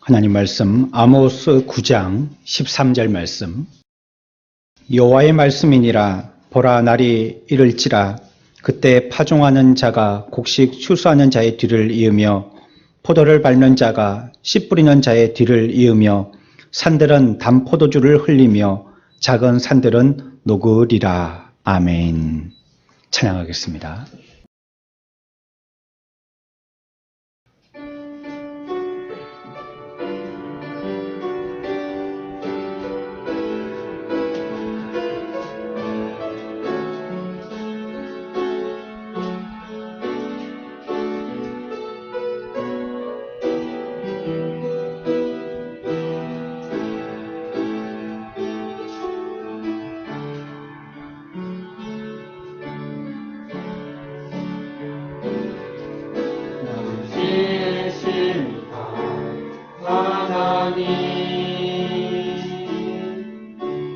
하나님 말씀 아모스 9장 13절 말씀. 여호와의 말씀이니라. 보라, 날이 이를지라. 그때 파종하는 자가 곡식 추수하는 자의 뒤를 이으며 포도를 밟는 자가 씨 뿌리는 자의 뒤를 이으며 산들은 담포도주를 흘리며 작은 산들은 녹으리라. 아멘. 찬양하겠습니다.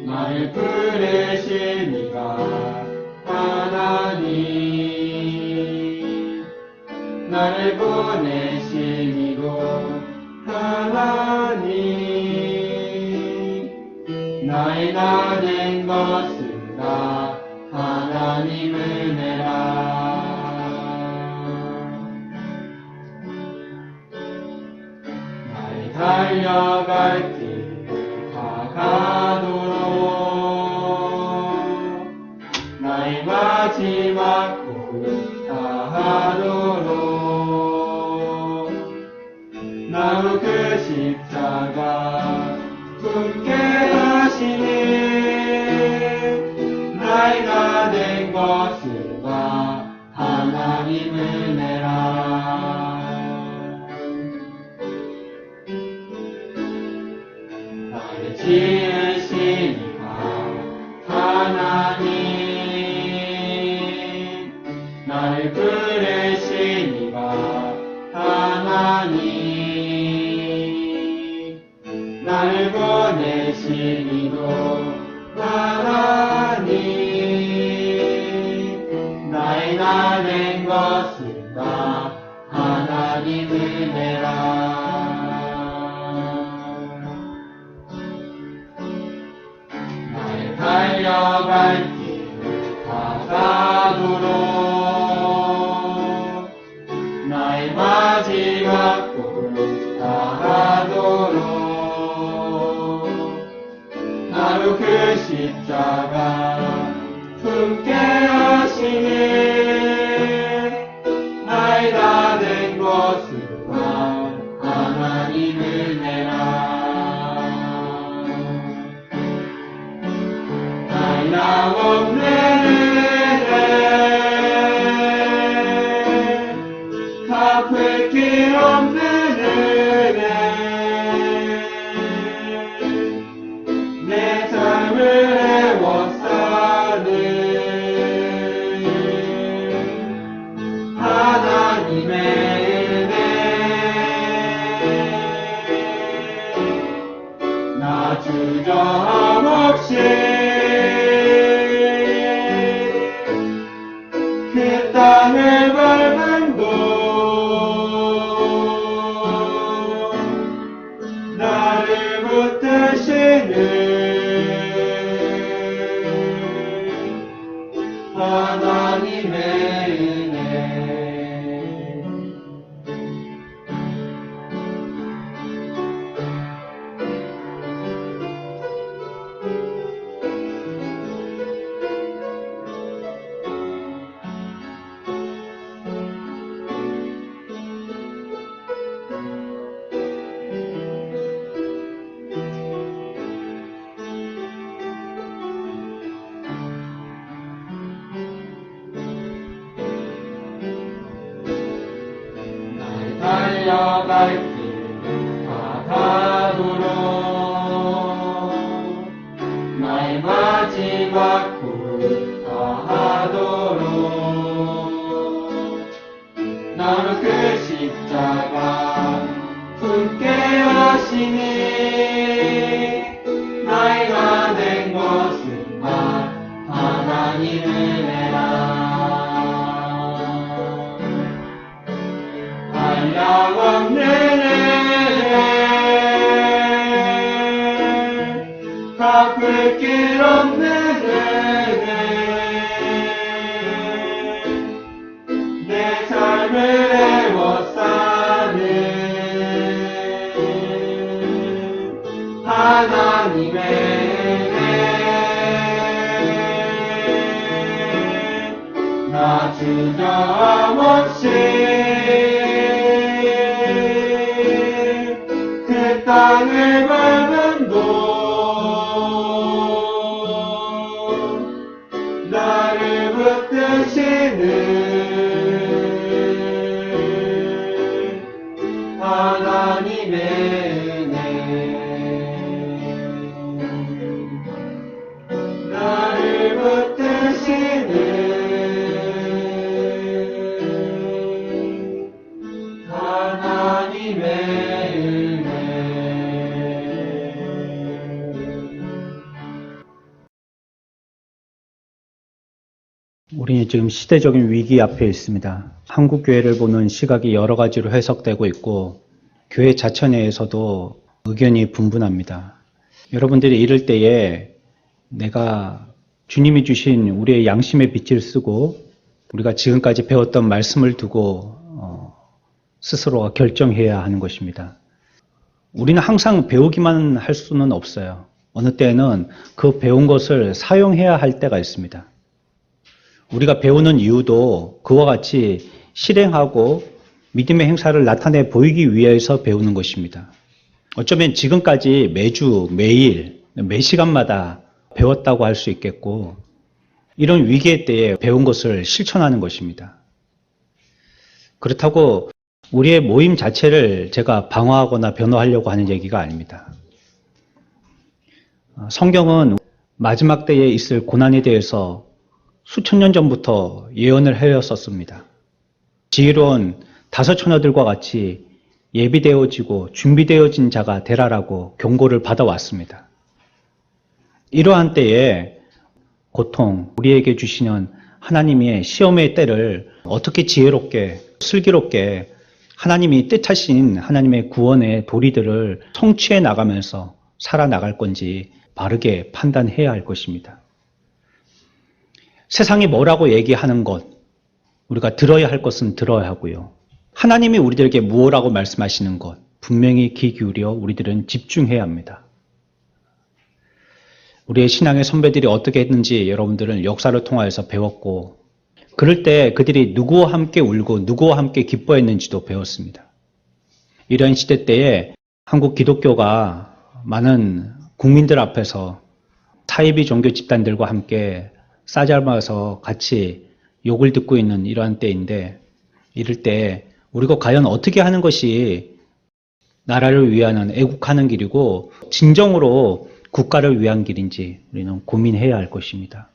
나를 부르시니가 하나님, 나를 보내시니도 하나님, 나의 나 된 것은 다 하나님 은혜라. 나의 달려갈 길 다가도록 나의 마지막 꿈 다하도록 나로 그 십자가 품게 하시니 나의 나 된 것을 다 하나님 은혜라. 나를 지으시니가 하나님, 나를 부르시니가 하나님, 나를 보내시니도 하나님, 나의 나 된 것은 다 하나님 은혜라. 달려갈 길 다가도록 나의 마지막 꿈 다하도록 나로 그 십자가 품게 하시니 나의 다 된 것은 다 하나님 은혜라. 나 없는 은혜, 갚을 길 없는 은혜, 내 삶을 애워싸는 하나님의 은혜, 나 주저함 없이 그 땅을 밟은 곳 나를 붙드시는 하나님의 은혜. 달려갈 길 다가도록 나의 마지막 꿈 다하도록 나로 그 십자가 품게 하시니 나의 나 된 것은 다 하나님 은혜라. 한량 없는 은혜 하나님의 은혜 나 주저없이 그 땅을 밟은 곳 나를 붙드시는 하나님의 은혜 나를 붙드시는 하나님의 은혜 우리는 지금 시대적인 위기 앞에 있습니다. 한국 교회를 보는 시각이 여러 가지로 해석되고 있고 교회 자체 내에서도 의견이 분분합니다. 여러분들이 이럴 때에 내가 주님이 주신 우리의 양심의 빛을 쓰고 우리가 지금까지 배웠던 말씀을 두고 스스로가 결정해야 하는 것입니다. 우리는 항상 배우기만 할 수는 없어요. 어느 때는 그 배운 것을 사용해야 할 때가 있습니다. 우리가 배우는 이유도 그와 같이 실행하고 믿음의 행사를 나타내 보이기 위해서 배우는 것입니다. 어쩌면 지금까지 매주, 매일, 매 시간마다 배웠다고 할 수 있겠고 이런 위기의 때에 배운 것을 실천하는 것입니다. 그렇다고 우리의 모임 자체를 제가 방어하거나 변호하려고 하는 얘기가 아닙니다. 성경은 마지막 때에 있을 고난에 대해서 수천 년 전부터 예언을 해왔었습니다. 지혜로운 다섯 처녀들과 같이 예비되어지고 준비되어진 자가 되라라고 경고를 받아왔습니다. 이러한 때에 고통, 우리에게 주시는 하나님의 시험의 때를 어떻게 지혜롭게, 슬기롭게 하나님이 뜻하신 하나님의 구원의 도리들을 성취해 나가면서 살아나갈 건지 바르게 판단해야 할 것입니다. 세상이 뭐라고 얘기하는 것, 우리가 들어야 할 것은 들어야 하고요. 하나님이 우리들에게 무엇라고 말씀하시는 것, 분명히 귀 기울여 우리들은 집중해야 합니다. 우리의 신앙의 선배들이 어떻게 했는지 여러분들은 역사를 통하여서 배웠고, 그럴 때 그들이 누구와 함께 울고 누구와 함께 기뻐했는지도 배웠습니다. 이런 시대 때에 한국 기독교가 많은 국민들 앞에서 사이비 종교 집단들과 함께 싸잡아서 같이 욕을 듣고 있는 이러한 때인데, 이럴 때 우리가 과연 어떻게 하는 것이 나라를 위하는 애국하는 길이고 진정으로 국가를 위한 길인지 우리는 고민해야 할 것입니다.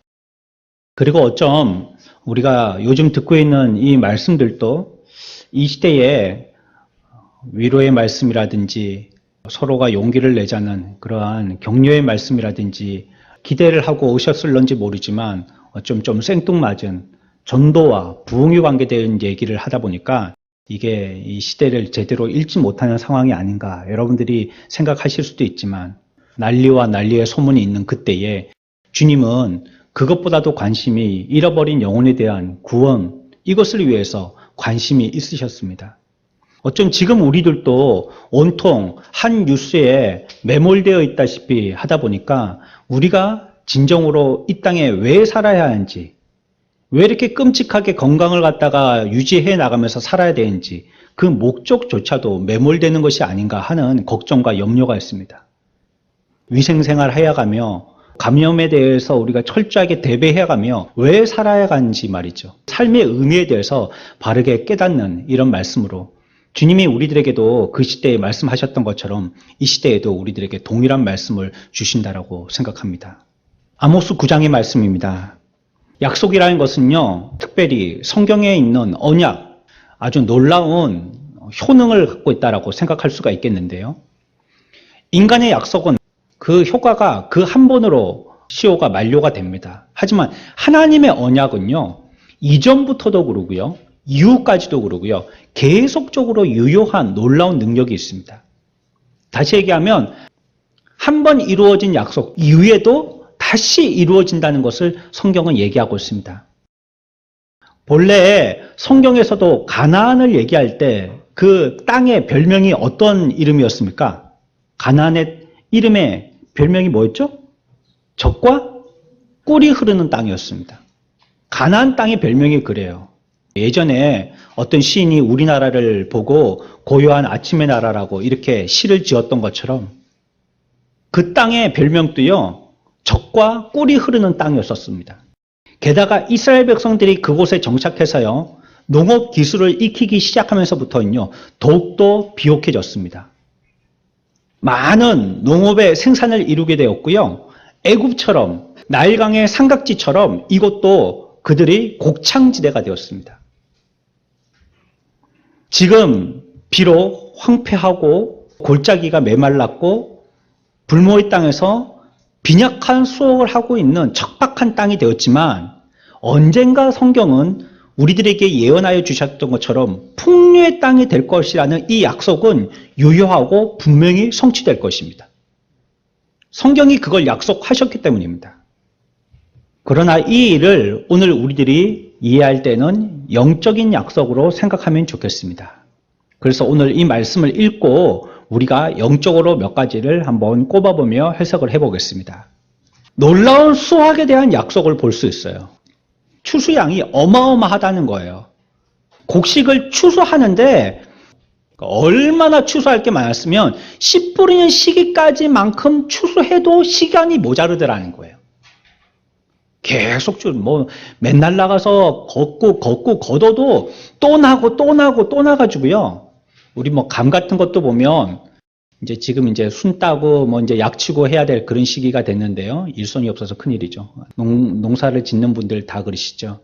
그리고 어쩜 우리가 요즘 듣고 있는 이 말씀들도 이 시대에 위로의 말씀이라든지 서로가 용기를 내자는 그러한 격려의 말씀이라든지 기대를 하고 오셨을런지 모르지만 어쩜 좀 생뚱맞은 전도와 부흥에 관계된 얘기를 하다 보니까 이게 이 시대를 제대로 읽지 못하는 상황이 아닌가 여러분들이 생각하실 수도 있지만 난리와 난리의 소문이 있는 그때에 주님은 그것보다도 관심이 잃어버린 영혼에 대한 구원 이것을 위해서 관심이 있으셨습니다. 어쩜 지금 우리들도 온통 한 뉴스에 매몰되어 있다시피 하다 보니까 우리가 진정으로 이 땅에 왜 살아야 하는지, 왜 이렇게 끔찍하게 건강을 갖다가 유지해 나가면서 살아야 되는지 그 목적조차도 매몰되는 것이 아닌가 하는 걱정과 염려가 있습니다. 위생생활 해야가며 감염에 대해서 우리가 철저하게 대비해가며 왜 살아야 하는지 말이죠. 삶의 의미에 대해서 바르게 깨닫는 이런 말씀으로 주님이 우리들에게도 그 시대에 말씀하셨던 것처럼 이 시대에도 우리들에게 동일한 말씀을 주신다라고 생각합니다. 아모스 9장의 말씀입니다. 약속이라는 것은요, 특별히 성경에 있는 언약, 아주 놀라운 효능을 갖고 있다라고 생각할 수가 있겠는데요. 인간의 약속은 그 효과가 그 한 번으로 시효가 만료가 됩니다. 하지만 하나님의 언약은요, 이전부터도 그러고요, 이후까지도 그러고요, 계속적으로 유효한 놀라운 능력이 있습니다. 다시 얘기하면 한 번 이루어진 약속 이후에도 다시 이루어진다는 것을 성경은 얘기하고 있습니다. 본래 성경에서도 가나안을 얘기할 때 그 땅의 별명이 어떤 이름이었습니까? 가나안의 이름의 별명이 뭐였죠? 적과 꿀이 흐르는 땅이었습니다. 가나안 땅의 별명이 그래요. 예전에 어떤 시인이 우리나라를 보고 고요한 아침의 나라라고 이렇게 시를 지었던 것처럼 그 땅의 별명도요, 적과 꿀이 흐르는 땅이었었습니다. 게다가 이스라엘 백성들이 그곳에 정착해서요, 농업 기술을 익히기 시작하면서부터는요, 더욱더 비옥해졌습니다. 많은 농업의 생산을 이루게 되었고요, 애굽처럼 나일강의 삼각지처럼 이곳도 그들이 곡창지대가 되었습니다. 지금 비록 황폐하고 골짜기가 메말랐고 불모의 땅에서 빈약한 수확을 하고 있는 척박한 땅이 되었지만 언젠가 성경은 우리들에게 예언하여 주셨던 것처럼 풍류의 땅이 될 것이라는 이 약속은 유효하고 분명히 성취될 것입니다. 성경이 그걸 약속하셨기 때문입니다. 그러나 이 일을 오늘 우리들이 이해할 때는 영적인 약속으로 생각하면 좋겠습니다. 그래서 오늘 이 말씀을 읽고 우리가 영적으로 몇 가지를 한번 꼽아보며 해석을 해보겠습니다. 놀라운 수확에 대한 약속을 볼 수 있어요. 추수량이 어마어마하다는 거예요. 곡식을 추수하는데 얼마나 추수할 게 많았으면 씨 뿌리는 시기까지만큼 추수해도 시간이 모자르더라는 거예요. 계속 맨날 나가서 걷고 걷어도 또 나가지고요. 우리 감 같은 것도 보면 지금 순 따고 약 치고 해야 될 그런 시기가 됐는데요. 일손이 없어서 큰일이죠. 농사를 짓는 분들 다 그러시죠.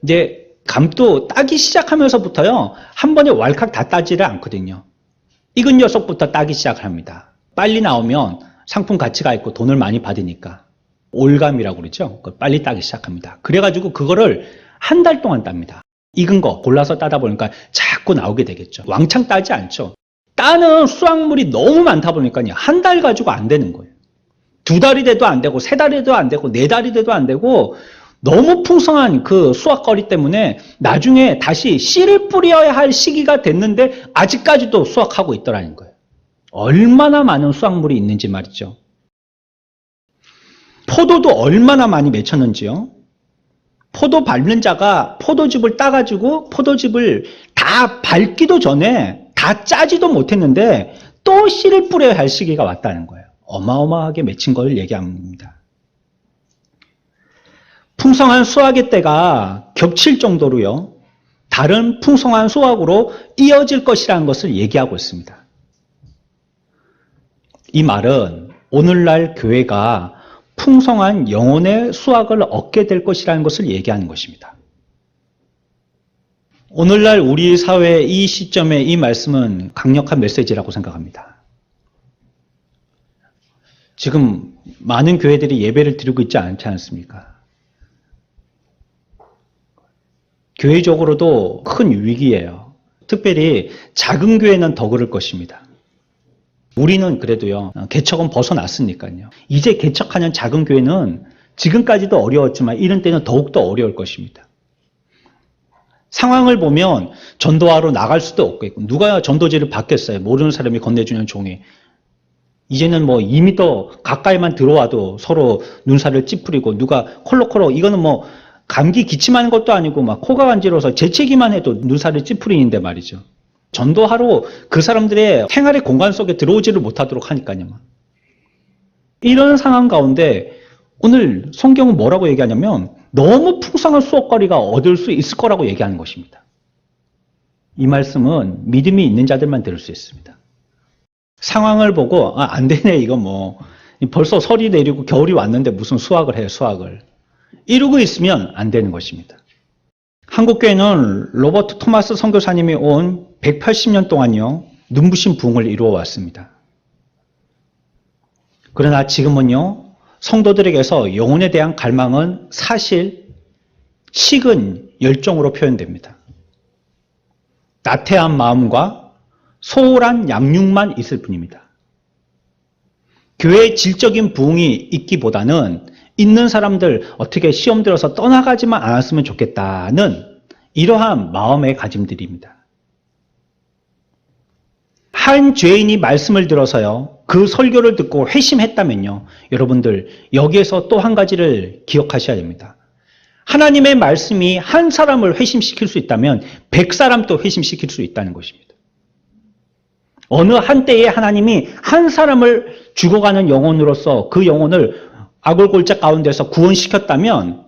근데 감도 따기 시작하면서부터요, 한 번에 왈칵 다 따지를 않거든요. 익은 녀석부터 따기 시작합니다. 빨리 나오면 상품 가치가 있고 돈을 많이 받으니까. 올감이라고 그러죠. 빨리 따기 시작합니다. 그래가지고 그거를 한 달 동안 땁니다. 익은 거 골라서 따다 보니까 자꾸 나오게 되겠죠. 왕창 따지 않죠. 따는 수확물이 너무 많다 보니까요, 한 달 가지고 안 되는 거예요. 2달이 돼도 안 되고, 3달이 돼도 안 되고, 4달이 돼도 안 되고, 너무 풍성한 그 수확거리 때문에 나중에 다시 씨를 뿌려야 할 시기가 됐는데 아직까지도 수확하고 있더라는 거예요. 얼마나 많은 수확물이 있는지 말이죠. 포도도 얼마나 많이 맺혔는지요. 포도 밟는 자가 포도즙을 따가지고 포도즙을 다 밟기도 전에 다 짜지도 못했는데 또 씨를 뿌려야 할 시기가 왔다는 거예요. 어마어마하게 맺힌 걸 얘기합니다. 풍성한 수확의 때가 겹칠 정도로요, 다른 풍성한 수확으로 이어질 것이라는 것을 얘기하고 있습니다. 이 말은 오늘날 교회가 풍성한 영혼의 수확을 얻게 될 것이라는 것을 얘기하는 것입니다. 오늘날 우리 사회의 이 시점에 이 말씀은 강력한 메시지라고 생각합니다. 지금 많은 교회들이 예배를 드리고 있지 않지 않습니까? 교회적으로도 큰 위기예요. 특별히 작은 교회는 더 그럴 것입니다. 우리는 그래도요, 개척은 벗어났으니까요. 이제 개척하는 작은 교회는 지금까지도 어려웠지만 이런 때는 더욱더 어려울 것입니다. 상황을 보면 전도하러 나갈 수도 없겠고, 누가 전도지를 받겠어요? 모르는 사람이 건네주는 종이. 이제는 2m 가까이만 들어와도 서로 눈살을 찌푸리고, 누가 콜록콜록, 이거는 감기 기침하는 것도 아니고 코가 간지러워서 재채기만 해도 눈살을 찌푸리는데 말이죠. 전도하러 그 사람들의 생활의 공간 속에 들어오지를 못하도록 하니까요. 이런 상황 가운데 오늘 성경은 뭐라고 얘기하냐면 너무 풍성한 수확거리가 얻을 수 있을 거라고 얘기하는 것입니다. 이 말씀은 믿음이 있는 자들만 들을 수 있습니다. 상황을 보고 안 되네, 이거 벌써 설이 내리고 겨울이 왔는데 무슨 수확을 해요, 수확을. 이러고 있으면 안 되는 것입니다. 한국교회는 로버트 토마스 선교사님이 온 180년 동안요, 눈부신 부흥을 이루어 왔습니다. 그러나 지금은요, 성도들에게서 영혼에 대한 갈망은 사실 식은 열정으로 표현됩니다. 나태한 마음과 소홀한 양육만 있을 뿐입니다. 교회의 질적인 부흥이 있기보다는 있는 사람들 어떻게 시험 들어서 떠나가지만 않았으면 좋겠다는 이러한 마음의 가짐들입니다. 한 죄인이 말씀을 들어서요, 그 설교를 듣고 회심했다면요. 여러분들 여기에서 또 한 가지를 기억하셔야 됩니다. 하나님의 말씀이 한 사람을 회심시킬 수 있다면 100사람도 회심시킬 수 있다는 것입니다. 어느 한때에 하나님이 한 사람을 죽어가는 영혼으로서 그 영혼을 아골골짝 가운데서 구원시켰다면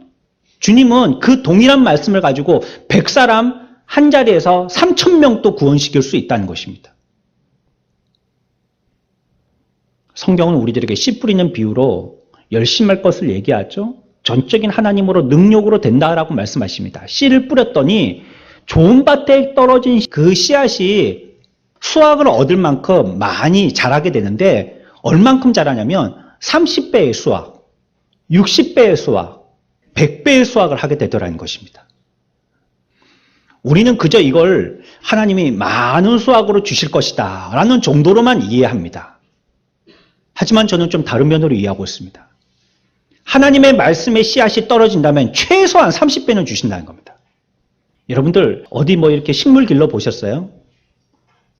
주님은 그 동일한 말씀을 가지고 100사람 한 자리에서 3,000명도 구원시킬 수 있다는 것입니다. 성경은 우리들에게 씨 뿌리는 비유로 열심할 것을 얘기하죠. 전적인 하나님으로 능력으로 된다라고 말씀하십니다. 씨를 뿌렸더니 좋은 밭에 떨어진 그 씨앗이 수확을 얻을 만큼 많이 자라게 되는데 얼만큼 자라냐면 30배의 수확, 60배의 수확, 100배의 수확을 하게 되더라는 것입니다. 우리는 그저 이걸 하나님이 많은 수확으로 주실 것이다 라는 정도로만 이해합니다. 하지만 저는 좀 다른 면으로 이해하고 있습니다. 하나님의 말씀의 씨앗이 떨어진다면 최소한 30배는 주신다는 겁니다. 여러분들 어디 뭐 이렇게 식물 길러 보셨어요?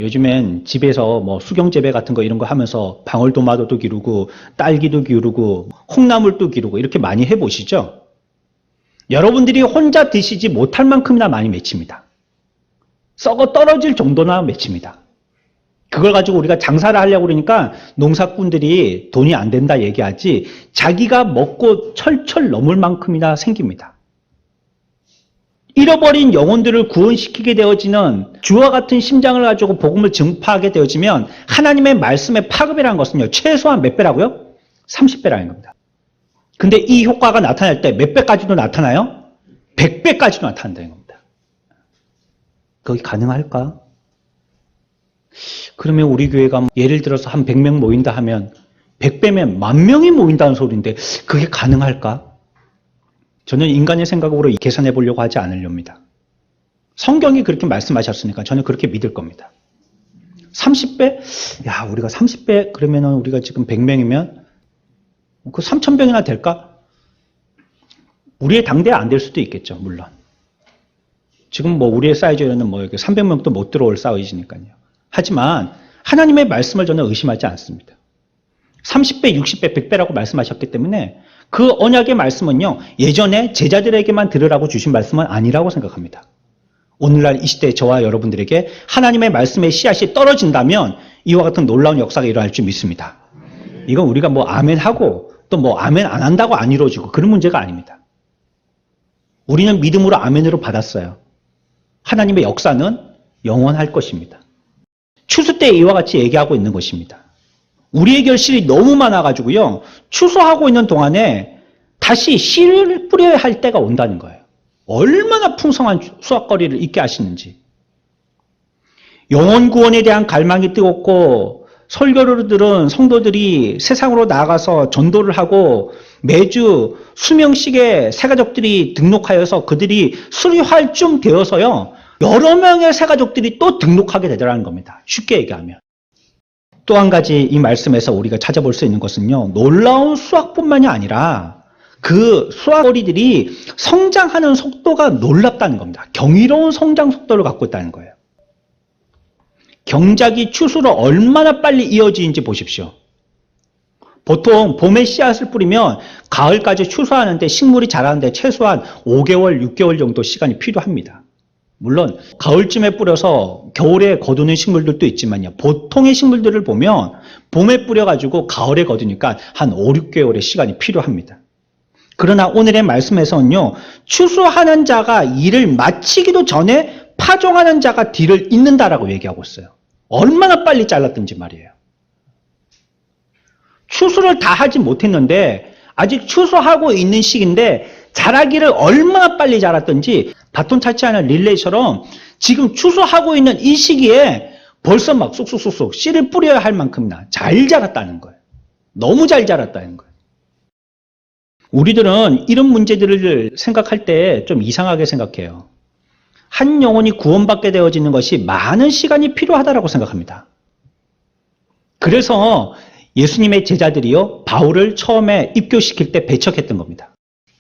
요즘엔 집에서 뭐 수경재배 같은 거 이런 거 하면서 방울토마토도 기르고 딸기도 기르고 콩나물도 기르고 이렇게 많이 해보시죠? 여러분들이 혼자 드시지 못할 만큼이나 많이 맺힙니다. 썩어 떨어질 정도나 맺힙니다. 그걸 가지고 우리가 장사를 하려고 그러니까 농사꾼들이 돈이 안 된다 얘기하지 자기가 먹고 철철 넘을 만큼이나 생깁니다. 잃어버린 영혼들을 구원시키게 되어지는 주와 같은 심장을 가지고 복음을 증파하게 되어지면 하나님의 말씀의 파급이라는 것은요. 최소한 몇 배라고요? 30배라는 겁니다. 근데 이 효과가 나타날 때 몇 배까지도 나타나요? 100배까지도 나타난다는 겁니다. 그게 가능할까? 그러면 우리 교회가 예를 들어서 한 100명 모인다 하면 100배면 10,000명이 모인다는 소리인데 그게 가능할까? 저는 인간의 생각으로 계산해 보려고 하지 않으렵니다. 성경이 그렇게 말씀하셨으니까 저는 그렇게 믿을 겁니다. 30배? 야, 우리가 30배 그러면 우리가 지금 100명이면 그 3,000병이나 될까? 우리의 당대에 안 될 수도 있겠죠, 물론. 지금 뭐 우리의 사이즈에는 뭐 이렇게 300명도 못 들어올 사이즈니까요. 하지만 하나님의 말씀을 저는 의심하지 않습니다. 30배, 60배, 100배라고 말씀하셨기 때문에 그 언약의 말씀은요. 예전에 제자들에게만 들으라고 주신 말씀은 아니라고 생각합니다. 오늘날 이 시대에 저와 여러분들에게 하나님의 말씀의 씨앗이 떨어진다면 이와 같은 놀라운 역사가 일어날 줄 믿습니다. 이건 우리가 뭐 아멘하고 또 뭐 아멘 안 한다고 안 이루어지고 그런 문제가 아닙니다. 우리는 믿음으로 아멘으로 받았어요. 하나님의 역사는 영원할 것입니다. 추수 때 이와 같이 얘기하고 있는 것입니다. 우리의 결실이 너무 많아가지고요. 추수하고 있는 동안에 다시 씨를 뿌려야 할 때가 온다는 거예요. 얼마나 풍성한 수확거리를 있게 하시는지. 영혼 구원에 대한 갈망이 뜨겁고 설교를 들은 성도들이 세상으로 나가서 전도를 하고 매주 수명씩의 새가족들이 등록하여서 그들이 수료할 쯤 되어서요. 여러 명의 새가족들이 또 등록하게 되더라는 겁니다. 쉽게 얘기하면. 또 한 가지 이 말씀에서 우리가 찾아볼 수 있는 것은요. 놀라운 수확뿐만이 아니라 그 수확거리들이 성장하는 속도가 놀랍다는 겁니다. 경이로운 성장 속도를 갖고 있다는 거예요. 경작이 추수로 얼마나 빨리 이어지는지 보십시오. 보통 봄에 씨앗을 뿌리면 가을까지 추수하는데 식물이 자라는데 최소한 5개월, 6개월 정도 시간이 필요합니다. 물론 가을쯤에 뿌려서 겨울에 거두는 식물들도 있지만요. 보통의 식물들을 보면 봄에 뿌려가지고 가을에 거두니까 한 5, 6개월의 시간이 필요합니다. 그러나 오늘의 말씀에서는요. 추수하는 자가 일을 마치기도 전에 파종하는 자가 뒤를 잇는다라고 얘기하고 있어요. 얼마나 빨리 잘랐든지 말이에요. 추수를 다 하지 못했는데 아직 추수하고 있는 시기인데 자라기를 얼마나 빨리 자랐든지 바톤 타치하는 릴레이처럼 지금 추수하고 있는 이 시기에 벌써 막 쑥쑥쑥쑥 씨를 뿌려야 할 만큼이나 잘 자랐다는 거예요. 너무 잘 자랐다는 거예요. 우리들은 이런 문제들을 생각할 때 좀 이상하게 생각해요. 한 영혼이 구원받게 되어지는 것이 많은 시간이 필요하다고 생각합니다. 그래서 예수님의 제자들이요, 바울을 처음에 입교시킬 때 배척했던 겁니다.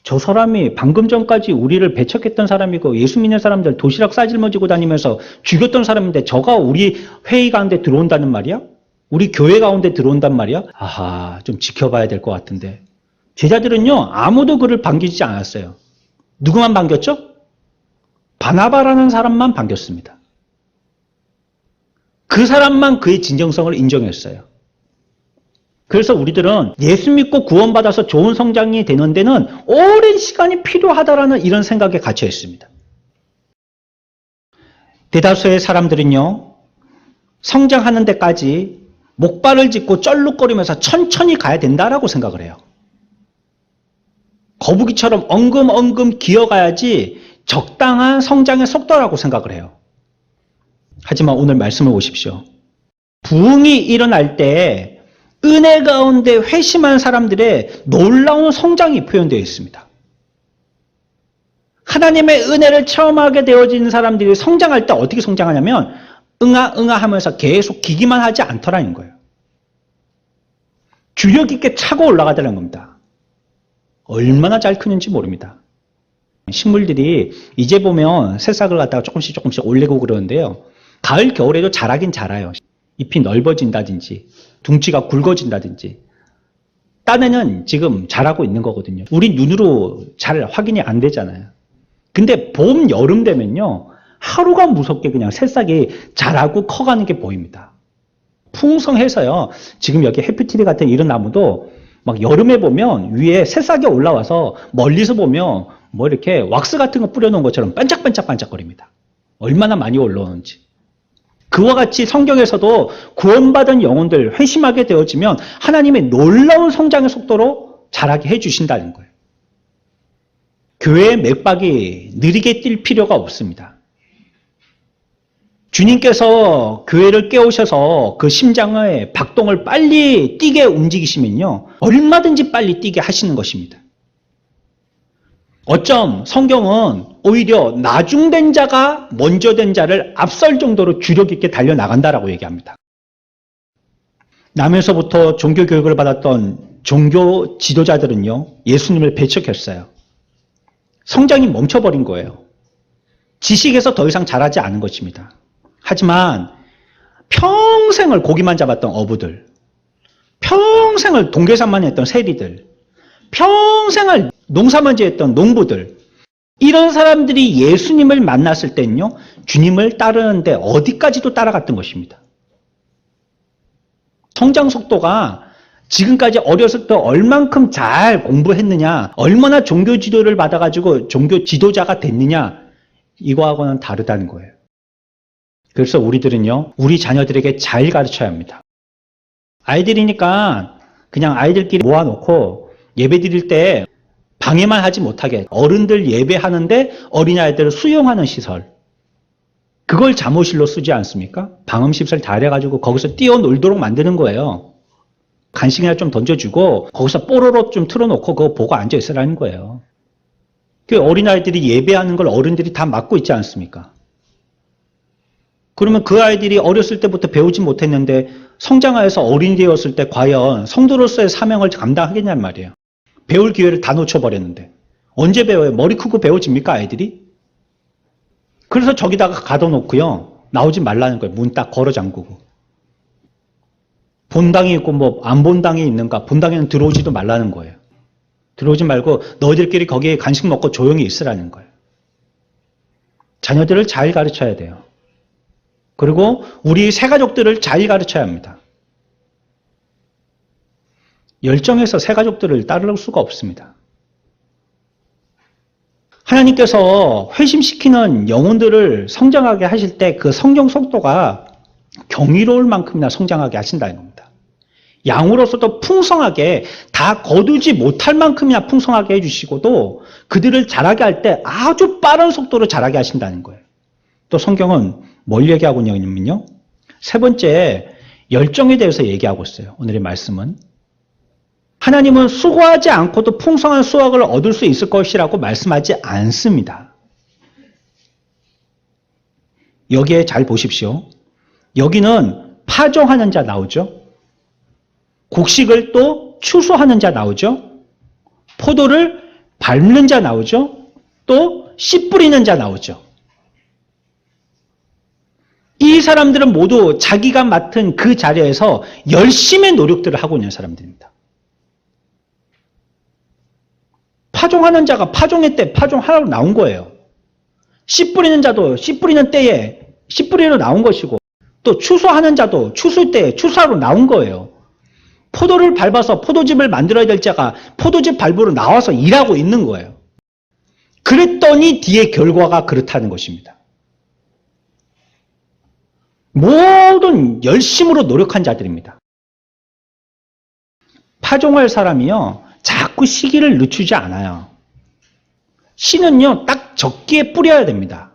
저 사람이 방금 전까지 우리를 배척했던 사람이고 예수 믿는 사람들 도시락 싸질머지고 다니면서 죽였던 사람인데 저가 우리 회의 가운데 들어온다는 말이야? 우리 교회 가운데 들어온단 말이야. 아하, 좀 지켜봐야 될 것 같은데. 제자들은요, 아무도 그를 반기지 않았어요. 누구만 반겼죠? 바나바라는 사람만 반겼습니다. 그 사람만 그의 진정성을 인정했어요. 그래서 우리들은 예수 믿고 구원받아서 좋은 성장이 되는 데는 오랜 시간이 필요하다라는 이런 생각에 갇혀 있습니다. 대다수의 사람들은요, 성장하는 데까지 목발을 짚고 쩔룩거리면서 천천히 가야 된다라고 생각을 해요. 거북이처럼 엉금엉금 기어가야지 적당한 성장의 속도라고 생각을 해요. 하지만 오늘 말씀을 보십시오. 부흥이 일어날 때 은혜 가운데 회심한 사람들의 놀라운 성장이 표현되어 있습니다. 하나님의 은혜를 체험하게 되어진 사람들이 성장할 때 어떻게 성장하냐면 응아 응아 하면서 계속 기기만 하지 않더라는 거예요. 주력 있게 차고 올라가더라는 겁니다. 얼마나 잘 크는지 모릅니다. 식물들이 이제 보면 새싹을 갖다가 조금씩 올리고 그러는데요. 가을 겨울에도 자라긴 자라요. 잎이 넓어진다든지 둥치가 굵어진다든지 딴에는 지금 자라고 있는 거거든요. 우리 눈으로 잘 확인이 안 되잖아요. 근데 봄, 여름 되면요. 하루가 무섭게 그냥 새싹이 자라고 커가는 게 보입니다. 풍성해서요. 지금 여기 해피트리 같은 이런 나무도 막 여름에 보면 위에 새싹이 올라와서 멀리서 보면 뭐 이렇게 왁스 같은 거 뿌려놓은 것처럼 반짝반짝거립니다. 얼마나 많이 올라오는지. 그와 같이 성경에서도 구원받은 영혼들 회심하게 되어지면 하나님의 놀라운 성장의 속도로 자라게 해주신다는 거예요. 교회의 맥박이 느리게 뛸 필요가 없습니다. 주님께서 교회를 깨우셔서 그 심장의 박동을 빨리 뛰게 움직이시면요. 얼마든지 빨리 뛰게 하시는 것입니다. 어쩜 성경은 오히려 나중된 자가 먼저 된 자를 앞설 정도로 주력 있게 달려나간다라고 얘기합니다. 남에서부터 종교 교육을 받았던 종교 지도자들은요. 예수님을 배척했어요. 성장이 멈춰버린 거예요. 지식에서 더 이상 자라지 않은 것입니다. 하지만 평생을 고기만 잡았던 어부들, 평생을 동계산만 했던 세리들, 평생을 농사만 지었던 농부들, 이런 사람들이 예수님을 만났을 때는요, 주님을 따르는데 어디까지도 따라갔던 것입니다. 성장 속도가 지금까지 어렸을 때 얼만큼 잘 공부했느냐, 얼마나 종교 지도를 받아가지고 종교 지도자가 됐느냐, 이거하고는 다르다는 거예요. 그래서 우리들은요, 우리 자녀들에게 잘 가르쳐야 합니다. 아이들이니까 그냥 아이들끼리 모아놓고 예배 드릴 때 방해만 하지 못하게 어른들 예배하는데 어린아이들을 수용하는 시설, 그걸 잠옷실로 쓰지 않습니까? 방음시설 다 해가지고 거기서 뛰어놀도록 만드는 거예요. 간식이나 좀 던져주고 거기서 뽀로로 좀 틀어놓고 그거 보고 앉아있으라는 거예요. 그 어린아이들이 예배하는 걸 어른들이 다 맡고 있지 않습니까? 그러면 그 아이들이 어렸을 때부터 배우지 못했는데 성장하여서 어린이 되었을 때 과연 성도로서의 사명을 감당하겠냔 말이에요. 배울 기회를 다 놓쳐버렸는데 언제 배워요? 머리 크고 배워집니까 아이들이? 그래서 저기다가 가둬놓고요. 나오지 말라는 거예요. 문 딱 걸어 잠그고. 본당이 있고 뭐 안 본당이 있는가? 본당에는 들어오지도 말라는 거예요. 들어오지 말고 너희들끼리 거기에 간식 먹고 조용히 있으라는 거예요. 자녀들을 잘 가르쳐야 돼요. 그리고 우리 새가족들을 잘 가르쳐야 합니다. 열정에서 새가족들을 따를 수가 없습니다. 하나님께서 회심시키는 영혼들을 성장하게 하실 때 그 성장 속도가 경이로울 만큼이나 성장하게 하신다는 겁니다. 양으로서도 풍성하게 다 거두지 못할 만큼이나 풍성하게 해주시고도 그들을 자라게 할 때 아주 빠른 속도로 자라게 하신다는 거예요. 또 성경은 뭘 얘기하고 있냐면요. 세 번째, 열정에 대해서 얘기하고 있어요. 오늘의 말씀은. 하나님은 수고하지 않고도 풍성한 수확을 얻을 수 있을 것이라고 말씀하지 않습니다. 여기에 잘 보십시오. 여기는 파종하는 자 나오죠. 곡식을 또 추수하는 자 나오죠. 포도를 밟는 자 나오죠. 또 씨 뿌리는 자 나오죠. 이 이 사람들은 모두 자기가 맡은 그 자리에서 열심히 노력들을 하고 있는 사람들입니다. 파종하는 자가 파종의 때 파종하러 나온 거예요. 씨 뿌리는 자도 씨 뿌리는 때에 씨 뿌리러 나온 것이고, 또 추수하는 자도 추수 때에 추수하러 나온 거예요. 포도를 밟아서 포도즙을 만들어야 될 자가 포도즙 밟으러 나와서 일하고 있는 거예요. 그랬더니 뒤에 결과가 그렇다는 것입니다. 모든 열심으로 노력한 자들입니다. 파종할 사람이요, 자꾸 시기를 늦추지 않아요. 씨는요, 딱 적기에 뿌려야 됩니다.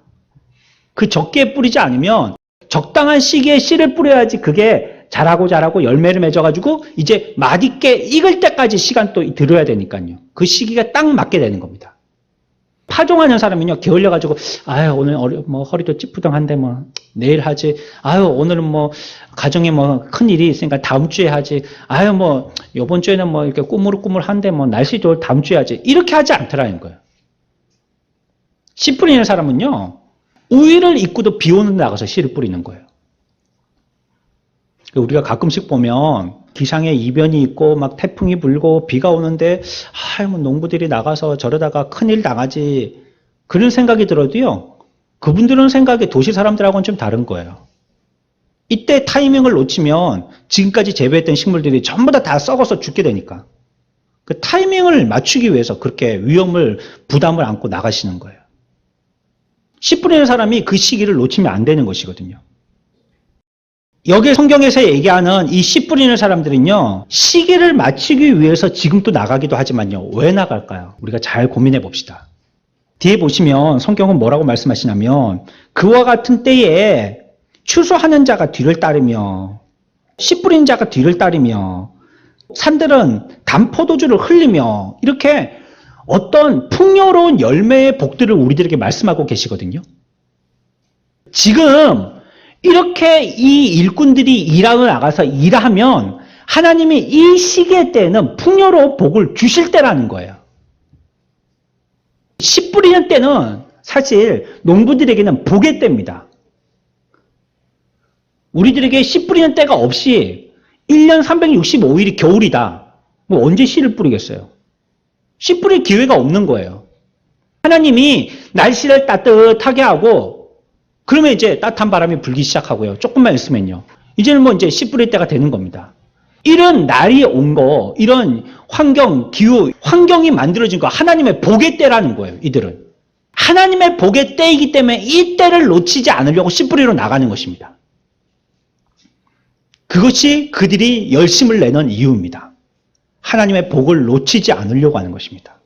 그 적기에 뿌리지 않으면 적당한 시기에 씨를 뿌려야지 그게 자라고 열매를 맺어가지고 이제 맛있게 익을 때까지 시간 또 들어야 되니까요. 그 시기가 딱 맞게 되는 겁니다. 파종하는 사람은요, 게을려가지고, 아유, 오늘 허리도 찌푸둥한데 내일 하지. 아유, 오늘은 가정에 큰일이 있으니까 다음 주에 하지. 아유, 요번 주에는 이렇게 꾸물꾸물한데 날씨 좋을 다음 주에 하지. 이렇게 하지 않더라는 거예요. 씨 뿌리는 사람은요, 우위를 입고도 비 오는 데 나가서 씨를 뿌리는 거예요. 우리가 가끔씩 보면 기상에 이변이 있고 막 태풍이 불고 비가 오는데 농부들이 나가서 저러다가 큰일 당하지, 그런 생각이 들어도요, 그분들은 생각이 도시 사람들하고는 좀 다른 거예요. 이때 타이밍을 놓치면 지금까지 재배했던 식물들이 전부 다 썩어서 죽게 되니까 그 타이밍을 맞추기 위해서 그렇게 위험을 부담을 안고 나가시는 거예요. 씨 뿌리는 사람이 그 시기를 놓치면 안 되는 것이거든요. 여기 성경에서 얘기하는 이 씨 뿌리는 사람들은요, 시기를 맞추기 위해서 지금 또 나가기도 하지만요, 왜 나갈까요? 우리가 잘 고민해 봅시다. 뒤에 보시면 성경은 뭐라고 말씀하시냐면, 그와 같은 때에 추수하는 자가 뒤를 따르며 씨 뿌리는 자가 뒤를 따르며 산들은 단포도주를 흘리며, 이렇게 어떤 풍요로운 열매의 복들을 우리들에게 말씀하고 계시거든요. 지금 이렇게 이 일꾼들이 일하러 나가서 일하면 하나님이 이 시기의 때에는 풍요로운 복을 주실 때라는 거예요. 씨 뿌리는 때는 사실 농부들에게는 복의 때입니다. 우리들에게 씨 뿌리는 때가 없이 1년 365일이 겨울이다. 언제 씨를 뿌리겠어요? 씨 뿌릴 기회가 없는 거예요. 하나님이 날씨를 따뜻하게 하고, 그러면 이제 따뜻한 바람이 불기 시작하고요. 조금만 있으면요, 이제는 이제 씨 뿌릴 때가 되는 겁니다. 이런 날이 온 거, 이런 환경, 기후, 환경이 만들어진 거 하나님의 복의 때라는 거예요. 이들은 하나님의 복의 때이기 때문에 이 때를 놓치지 않으려고 씨 뿌리러 나가는 것입니다. 그것이 그들이 열심을 내는 이유입니다. 하나님의 복을 놓치지 않으려고 하는 것입니다.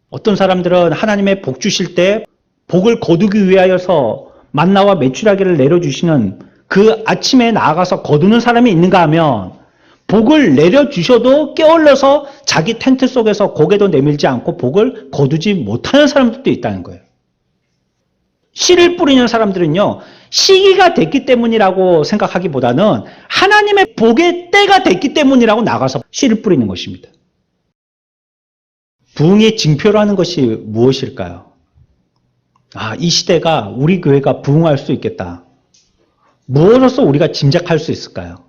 어떤 사람들은 하나님의 복 주실 때 복을 거두기 위하여서 만나와 메추라기를 내려주시는 그 아침에 나아가서 거두는 사람이 있는가 하면, 복을 내려주셔도 깨어올려서 자기 텐트 속에서 고개도 내밀지 않고 복을 거두지 못하는 사람들도 있다는 거예요. 씨를 뿌리는 사람들은요, 시기가 됐기 때문이라고 생각하기보다는 하나님의 복의 때가 됐기 때문이라고 나가서 씨를 뿌리는 것입니다. 부흥의 징표라는 것이 무엇일까요? 이 시대가, 우리 교회가 부흥할 수 있겠다. 무엇으로서 우리가 짐작할 수 있을까요?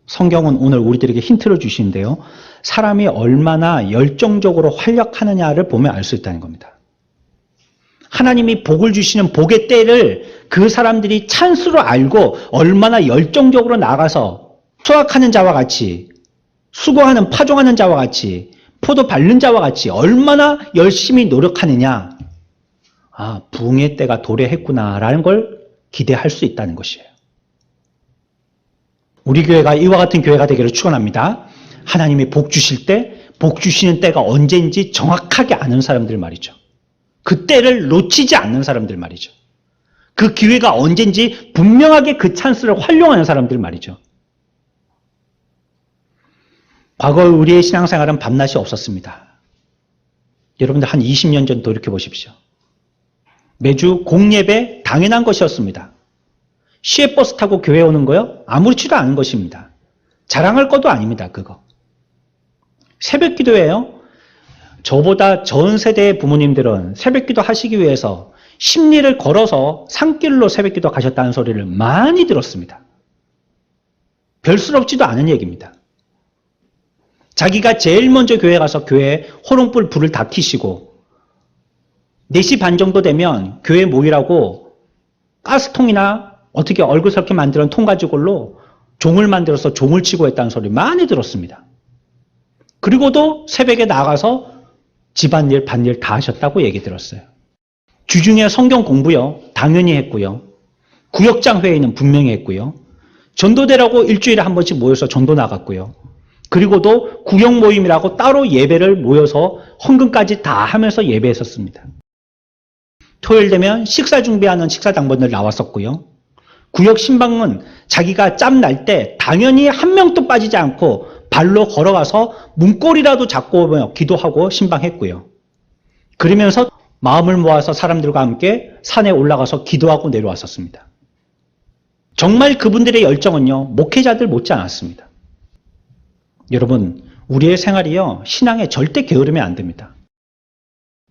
성경은 오늘 우리들에게 힌트를 주시는데요, 사람이 얼마나 열정적으로 활약하느냐를 보면 알 수 있다는 겁니다. 하나님이 복을 주시는 복의 때를 그 사람들이 찬스로 알고 얼마나 열정적으로 나가서 수확하는 자와 같이, 수고하는 파종하는 자와 같이, 포도 밟는 자와 같이 얼마나 열심히 노력하느냐, 부흥의 때가 도래했구나라는 걸 기대할 수 있다는 것이에요. 우리 교회가 이와 같은 교회가 되기를 축원합니다. 하나님이 복 주실 때, 복 주시는 때가 언제인지 정확하게 아는 사람들 말이죠. 그 때를 놓치지 않는 사람들 말이죠. 그 기회가 언제인지 분명하게 그 찬스를 활용하는 사람들 말이죠. 과거 우리의 신앙생활은 밤낮이 없었습니다. 여러분들 한 20년 전 돌이켜 보십시오. 매주 공예배 당연한 것이었습니다. 시외버스 타고 교회 오는 거요? 아무렇지도 않은 것입니다. 자랑할 것도 아닙니다. 그거. 새벽 기도예요. 저보다 전 세대의 부모님들은 새벽 기도 하시기 위해서 10리를 걸어서 산길로 새벽기도 가셨다는 소리를 많이 들었습니다. 별스럽지도 않은 얘기입니다. 자기가 제일 먼저 교회 가서 교회에 호롱불 불을 다 켜시고 4시 반 정도 되면 교회 모이라고 가스통이나 어떻게 얼굴스럽게 만드는 통가지골로 종을 만들어서 종을 치고 했다는 소리 많이 들었습니다. 그리고도 새벽에 나가서 집안일, 밭일 다 하셨다고 얘기 들었어요. 주중에 성경 공부요. 당연히 했고요. 구역장 회의는 분명히 했고요. 전도대라고 일주일에 한 번씩 모여서 전도 나갔고요. 그리고도 구역 모임이라고 따로 예배를 모여서 헌금까지 다 하면서 예배했었습니다. 토요일 되면 식사 준비하는 식사당번들 나왔었고요. 구역 신방은 자기가 짬 날 때 당연히 한 명도 빠지지 않고 발로 걸어가서 문고리라도 잡고 오며 기도하고 신방했고요. 그러면서 마음을 모아서 사람들과 함께 산에 올라가서 기도하고 내려왔었습니다. 정말 그분들의 열정은요, 목회자들 못지 않았습니다. 여러분, 우리의 생활이요, 신앙에 절대 게으르면 안 됩니다.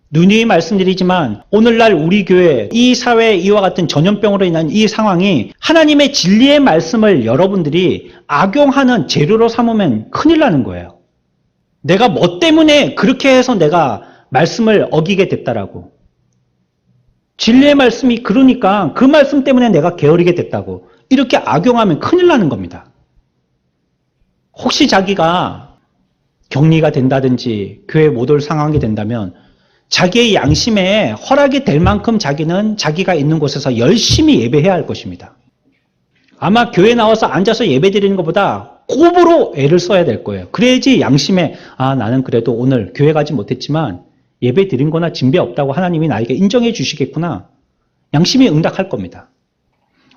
누누이 말씀드리지만 오늘날 우리 교회, 이 사회 이와 같은 전염병으로 인한 이 상황이 하나님의 진리의 말씀을 여러분들이 악용하는 재료로 삼으면 큰일 나는 거예요. 내가 뭐 때문에 그렇게 해서 내가 말씀을 어기게 됐다라고. 진리의 말씀이 그러니까 그 말씀 때문에 내가 게으르게 됐다고. 이렇게 악용하면 큰일 나는 겁니다. 혹시 자기가 격리가 된다든지 교회 못 올 상황이 된다면 자기의 양심에 허락이 될 만큼 자기는 자기가 있는 곳에서 열심히 예배해야 할 것입니다. 아마 교회 나와서 앉아서 예배 드리는 것보다 꼽으로 애를 써야 될 거예요. 그래야지 양심에 나는 그래도 오늘 교회 가지 못했지만 예배 드린 거나 진배 없다고 하나님이 나에게 인정해 주시겠구나. 양심이 응답할 겁니다.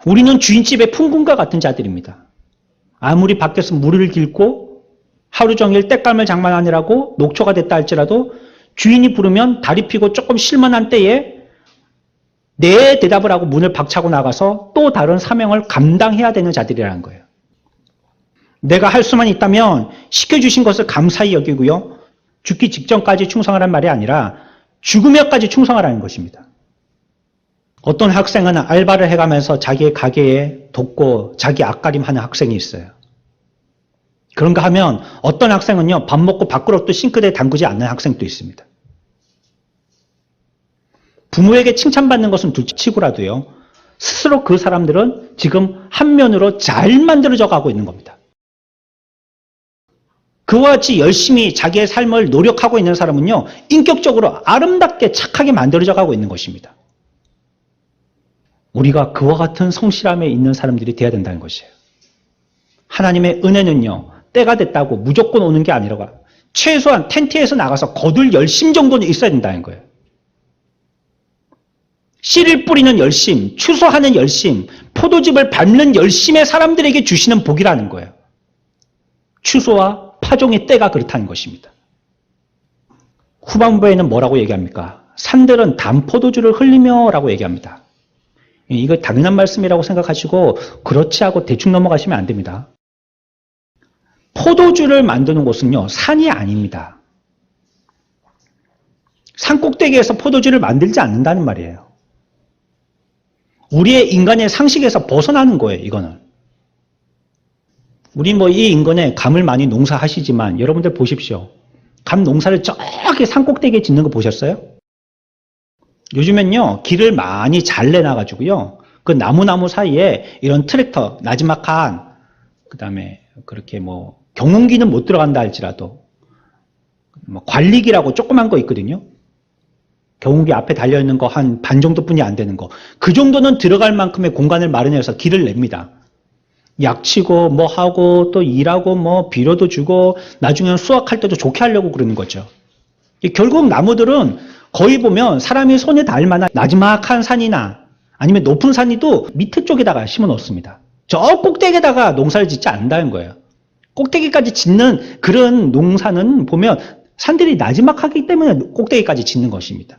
우리는 주인집의 풍군과 같은 자들입니다. 아무리 밖에서 무리를 길고 하루 종일 때깔을 장만하느라고 녹초가 됐다 할지라도 주인이 부르면 다리 피고 조금 실만한 때에 네 대답을 하고 문을 박차고 나가서 또 다른 사명을 감당해야 되는 자들이라는 거예요. 내가 할 수만 있다면 시켜주신 것을 감사히 여기고요. 죽기 직전까지 충성하라는 말이 아니라 죽으며까지 충성하라는 것입니다. 어떤 학생은 알바를 해가면서 자기의 가게에 돕고 자기 앞가림하는 학생이 있어요. 그런가 하면 어떤 학생은요, 밥 먹고 밥그릇도 싱크대에 담그지 않는 학생도 있습니다. 부모에게 칭찬받는 것은 둘째치고라도요, 스스로 그 사람들은 지금 한면으로 잘 만들어져 가고 있는 겁니다. 그와 같이 열심히 자기의 삶을 노력하고 있는 사람은요, 인격적으로 아름답게 착하게 만들어져 가고 있는 것입니다. 우리가 그와 같은 성실함에 있는 사람들이 되어야 된다는 것이에요. 하나님의 은혜는요, 때가 됐다고 무조건 오는 게 아니라 최소한 텐트에서 나가서 거둘 열심 정도는 있어야 된다는 거예요. 씨를 뿌리는 열심, 추수하는 열심, 포도즙을 밟는 열심의 사람들에게 주시는 복이라는 거예요. 추수와 파종의 때가 그렇다는 것입니다. 후반부에는 뭐라고 얘기합니까? 산들은 단 포도주를 흘리며 라고 얘기합니다. 이거 당연한 말씀이라고 생각하시고 그렇지 하고 대충 넘어가시면 안 됩니다. 포도주를 만드는 곳은요, 산이 아닙니다. 산 꼭대기에서 포도주를 만들지 않는다는 말이에요. 우리의 인간의 상식에서 벗어나는 거예요, 이거는. 우리 이 인근에 감을 많이 농사하시지만 여러분들 보십시오. 감 농사를 저기 산 꼭대기에 짓는 거 보셨어요? 요즘엔요, 길을 많이 잘 내놔가지고요, 그 나무 사이에 이런 트랙터, 나지막한, 그 다음에 그렇게 경운기는 못 들어간다 할지라도, 관리기라고 조그만 거 있거든요. 경운기 앞에 달려있는 거 한 반 정도뿐이 안 되는 거. 그 정도는 들어갈 만큼의 공간을 마련해서 길을 냅니다. 약치고 하고 또 일하고 비료도 주고 나중에는 수확할 때도 좋게 하려고 그러는 거죠. 결국 나무들은 거의 보면 사람이 손에 닿을 만한 나지막한 산이나 아니면 높은 산이도 밑에 쪽에다가 심어 놓습니다. 저 꼭대기에다가 농사를 짓지 않는다는 거예요. 꼭대기까지 짓는 그런 농사는 보면 산들이 나지막하기 때문에 꼭대기까지 짓는 것입니다.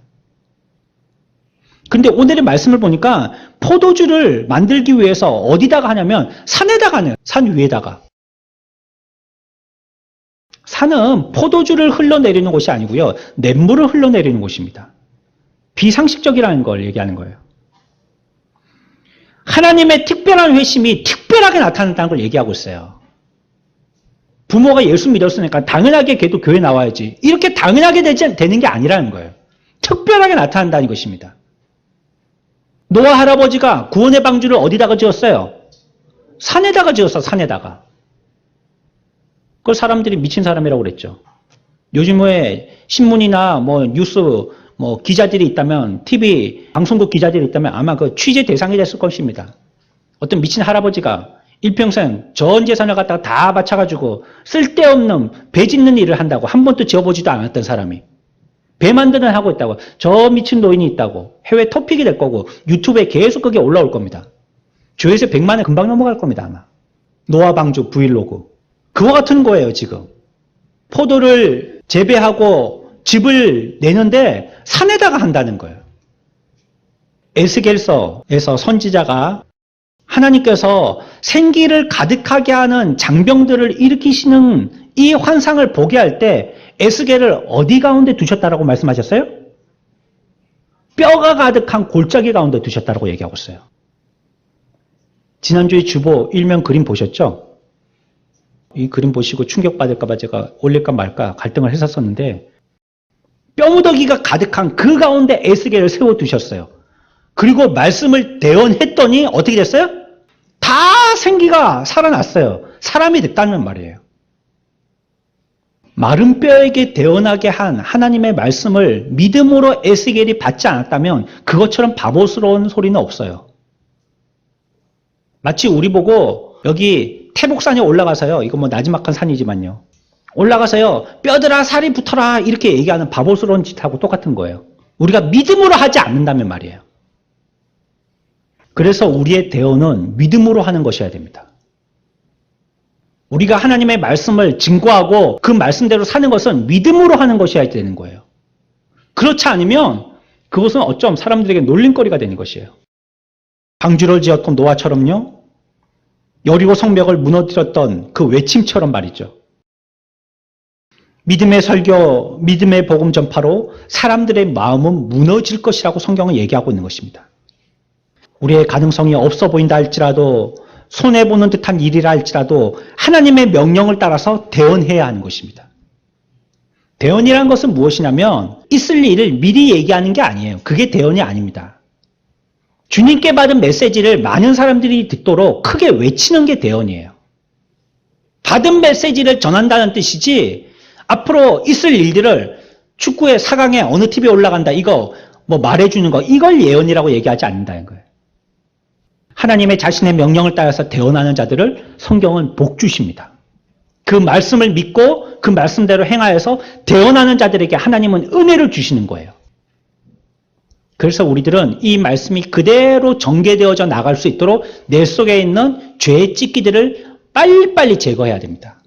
근데 오늘의 말씀을 보니까 포도주를 만들기 위해서 어디다가 하냐면 산에다가 하네요. 산 위에다가. 산은 포도주를 흘러내리는 곳이 아니고요, 냇물을 흘러내리는 곳입니다. 비상식적이라는 걸 얘기하는 거예요. 하나님의 특별한 회심이 특별하게 나타난다는 걸 얘기하고 있어요. 부모가 예수 믿었으니까 당연하게 걔도 교회 나와야지. 이렇게 당연하게 되는 게 아니라는 거예요. 특별하게 나타난다는 것입니다. 노아 할아버지가 구원의 방주를 어디다가 지었어요? 산에다가 지었어, 산에다가. 그걸 사람들이 미친 사람이라고 그랬죠. 요즘에 신문이나 뉴스, 기자들이 있다면, TV, 방송국 기자들이 있다면 아마 그 취재 대상이 됐을 것입니다. 어떤 미친 할아버지가 일평생 전 재산을 갖다가 다 바쳐가지고 쓸데없는 배 짓는 일을 한다고 한 번도 지어보지도 않았던 사람이 배 만드는 하고 있다고 저 미친 노인이 있다고 해외 토픽이 될 거고 유튜브에 계속 그게 올라올 겁니다. 조회수 100만에 금방 넘어갈 겁니다. 아마. 노아 방주 브이로그. 그와 같은 거예요 지금. 포도를 재배하고 즙을 내는데 산에다가 한다는 거예요. 에스겔서에서 선지자가 하나님께서 생기를 가득하게 하는 장병들을 일으키시는 이 환상을 보게 할 때 에스겔을 어디 가운데 두셨다라고 말씀하셨어요? 뼈가 가득한 골짜기 가운데 두셨다라고 얘기하고 있어요. 지난주에 주보 일면 그림 보셨죠? 이 그림 보시고 충격받을까 봐 제가 올릴까 말까 갈등을 했었는데 뼈무더기가 가득한 그 가운데 에스겔을 세워두셨어요. 그리고 말씀을 대언했더니 어떻게 됐어요? 다 생기가 살아났어요. 사람이 됐다는 말이에요. 마른 뼈에게 대언하게 한 하나님의 말씀을 믿음으로 에스겔이 받지 않았다면 그것처럼 바보스러운 소리는 없어요. 마치 우리 보고 여기 태복산에 올라가서요. 이거 나지막한 산이지만요. 올라가서요. 뼈들아 살이 붙어라 이렇게 얘기하는 바보스러운 짓하고 똑같은 거예요. 우리가 믿음으로 하지 않는다면 말이에요. 그래서 우리의 대언은 믿음으로 하는 것이어야 됩니다. 우리가 하나님의 말씀을 증거하고 그 말씀대로 사는 것은 믿음으로 하는 것이어야 되는 거예요. 그렇지 않으면 그것은 어쩜 사람들에게 놀림거리가 되는 것이에요. 방주를 지었던 노아처럼요. 여리고 성벽을 무너뜨렸던 그 외침처럼 말이죠. 믿음의 설교, 믿음의 복음 전파로 사람들의 마음은 무너질 것이라고 성경은 얘기하고 있는 것입니다. 우리의 가능성이 없어 보인다 할지라도 손해보는 듯한 일이라 할지라도 하나님의 명령을 따라서 대언해야 하는 것입니다. 대언이라는 것은 무엇이냐면 있을 일을 미리 얘기하는 게 아니에요. 그게 대언이 아닙니다. 주님께 받은 메시지를 많은 사람들이 듣도록 크게 외치는 게 대언이에요. 받은 메시지를 전한다는 뜻이지 앞으로 있을 일들을 축구의 4강에 어느 TV에 올라간다 이거 말해주는 거 이걸 예언이라고 얘기하지 않는다는 거예요. 하나님의 자신의 명령을 따라서 대언하는 자들을 성경은 복 주십니다. 그 말씀을 믿고 그 말씀대로 행하여서 대언하는 자들에게 하나님은 은혜를 주시는 거예요. 그래서 우리들은 이 말씀이 그대로 전개되어져 나갈 수 있도록 내 속에 있는 죄의 찌꺼기들을 빨리빨리 제거해야 됩니다.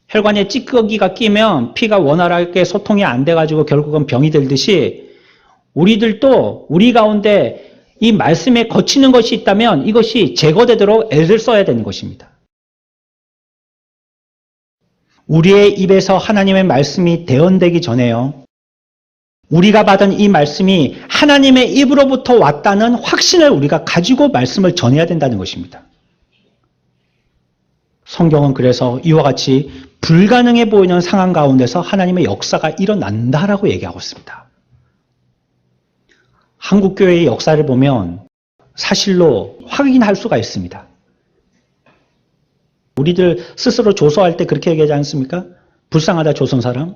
혈관에 찌꺼기가 끼면 피가 원활하게 소통이 안 돼가지고 결국은 병이 들듯이 우리들도 우리 가운데 이 말씀에 거치는 것이 있다면 이것이 제거되도록 애를 써야 되는 것입니다. 우리의 입에서 하나님의 말씀이 대언되기 전에요. 우리가 받은 이 말씀이 하나님의 입으로부터 왔다는 확신을 우리가 가지고 말씀을 전해야 된다는 것입니다. 성경은 그래서 이와 같이 불가능해 보이는 상황 가운데서 하나님의 역사가 일어난다라고 얘기하고 있습니다. 한국교회의 역사를 보면 사실로 확인할 수가 있습니다. 우리들 스스로 조소할 때 그렇게 얘기하지 않습니까? 불쌍하다 조선 사람.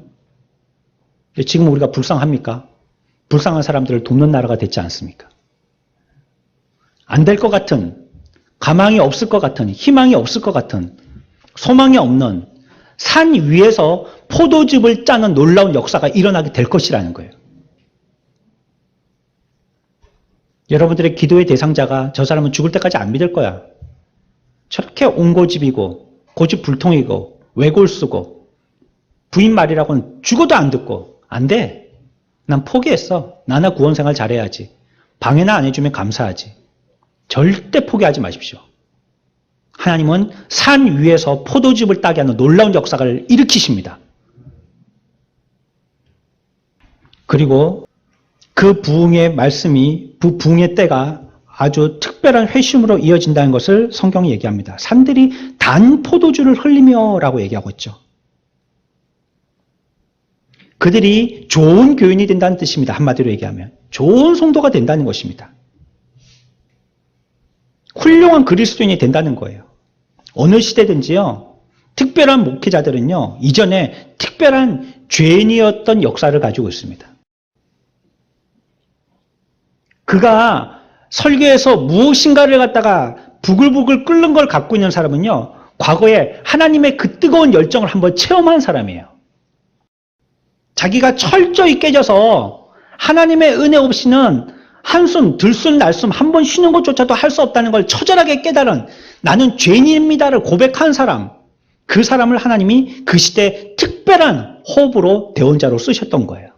지금 우리가 불쌍합니까? 불쌍한 사람들을 돕는 나라가 됐지 않습니까? 안 될 것 같은, 가망이 없을 것 같은, 희망이 없을 것 같은, 소망이 없는 산 위에서 포도즙을 짜는 놀라운 역사가 일어나게 될 것이라는 거예요. 여러분들의 기도의 대상자가 저 사람은 죽을 때까지 안 믿을 거야. 저렇게 온고집이고 고집불통이고 외골수고 부인 말이라고는 죽어도 안 듣고 안 돼. 난 포기했어. 나나 구원생활 잘해야지. 방해나 안 해주면 감사하지. 절대 포기하지 마십시오. 하나님은 산 위에서 포도즙을 따게 하는 놀라운 역사를 일으키십니다. 그리고 그 부흥의 말씀이, 부흥의 때가 아주 특별한 회심으로 이어진다는 것을 성경이 얘기합니다. 산들이 단 포도주를 흘리며 라고 얘기하고 있죠. 그들이 좋은 교인이 된다는 뜻입니다. 한마디로 얘기하면. 좋은 성도가 된다는 것입니다. 훌륭한 그리스도인이 된다는 거예요. 어느 시대든지요, 특별한 목회자들은요, 이전에 특별한 죄인이었던 역사를 가지고 있습니다. 그가 설교에서 무엇인가를 갖다가 부글부글 끓는 걸 갖고 있는 사람은요, 과거에 하나님의 그 뜨거운 열정을 한번 체험한 사람이에요. 자기가 철저히 깨져서 하나님의 은혜 없이는 한숨, 들숨, 날숨 한 번 쉬는 것조차도 할 수 없다는 걸 처절하게 깨달은 나는 죄인입니다를 고백한 사람, 그 사람을 하나님이 그 시대에 특별한 호흡으로 대언자로 쓰셨던 거예요.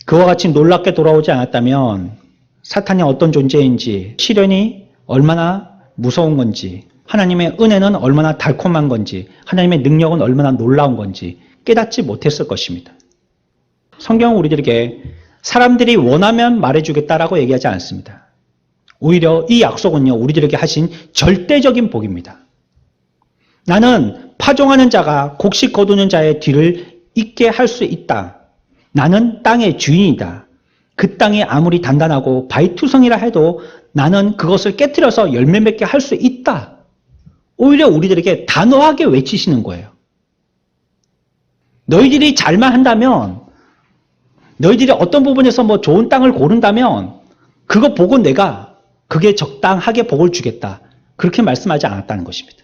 그와 같이 놀랍게 돌아오지 않았다면 사탄이 어떤 존재인지, 시련이 얼마나 무서운 건지, 하나님의 은혜는 얼마나 달콤한 건지, 하나님의 능력은 얼마나 놀라운 건지 깨닫지 못했을 것입니다. 성경은 우리들에게 사람들이 원하면 말해주겠다라고 얘기하지 않습니다. 오히려 이 약속은요, 우리들에게 하신 절대적인 복입니다. 나는 파종하는 자가 곡식 거두는 자의 뒤를 잇게 할 수 있다. 나는 땅의 주인이다. 그 땅이 아무리 단단하고 바위투성이라 해도 나는 그것을 깨트려서 열매 맺게 할 수 있다. 오히려 우리들에게 단호하게 외치시는 거예요. 너희들이 잘만 한다면, 너희들이 어떤 부분에서 뭐 좋은 땅을 고른다면 그거 보고 내가 그게 적당하게 복을 주겠다. 그렇게 말씀하지 않았다는 것입니다.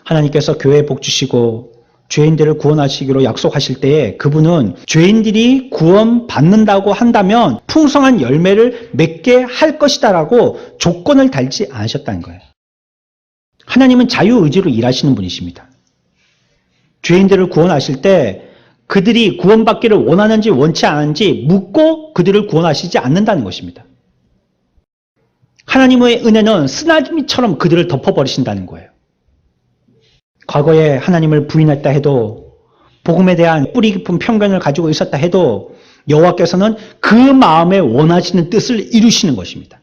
하나님께서 교회에 복 주시고 죄인들을 구원하시기로 약속하실 때에 그분은 죄인들이 구원받는다고 한다면 풍성한 열매를 맺게 할 것이다라고 조건을 달지 않으셨다는 거예요. 하나님은 자유의지로 일하시는 분이십니다. 죄인들을 구원하실 때 그들이 구원받기를 원하는지 원치 않은지 묻고 그들을 구원하시지 않는다는 것입니다. 하나님의 은혜는 쓰나미처럼 그들을 덮어버리신다는 거예요. 과거에 하나님을 부인했다 해도, 복음에 대한 뿌리 깊은 편견을 가지고 있었다 해도 여호와께서는 그 마음에 원하시는 뜻을 이루시는 것입니다.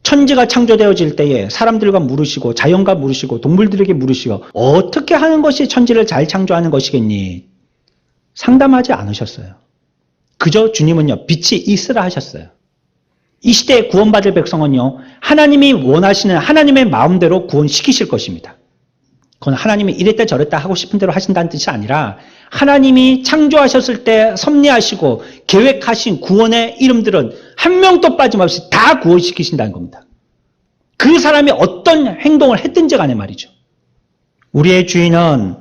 천지가 창조되어질 때에 사람들과 물으시고 자연과 물으시고 동물들에게 물으시고 어떻게 하는 것이 천지를 잘 창조하는 것이겠니? 상담하지 않으셨어요. 그저 주님은요, 빛이 있으라 하셨어요. 이 시대에 구원받을 백성은요, 하나님이 원하시는 하나님의 마음대로 구원시키실 것입니다. 그건 하나님이 이랬다 저랬다 하고 싶은 대로 하신다는 뜻이 아니라 하나님이 창조하셨을 때 섭리하시고 계획하신 구원의 이름들은 한 명도 빠짐없이 다 구원시키신다는 겁니다. 그 사람이 어떤 행동을 했든지 간에 말이죠. 우리의 주인은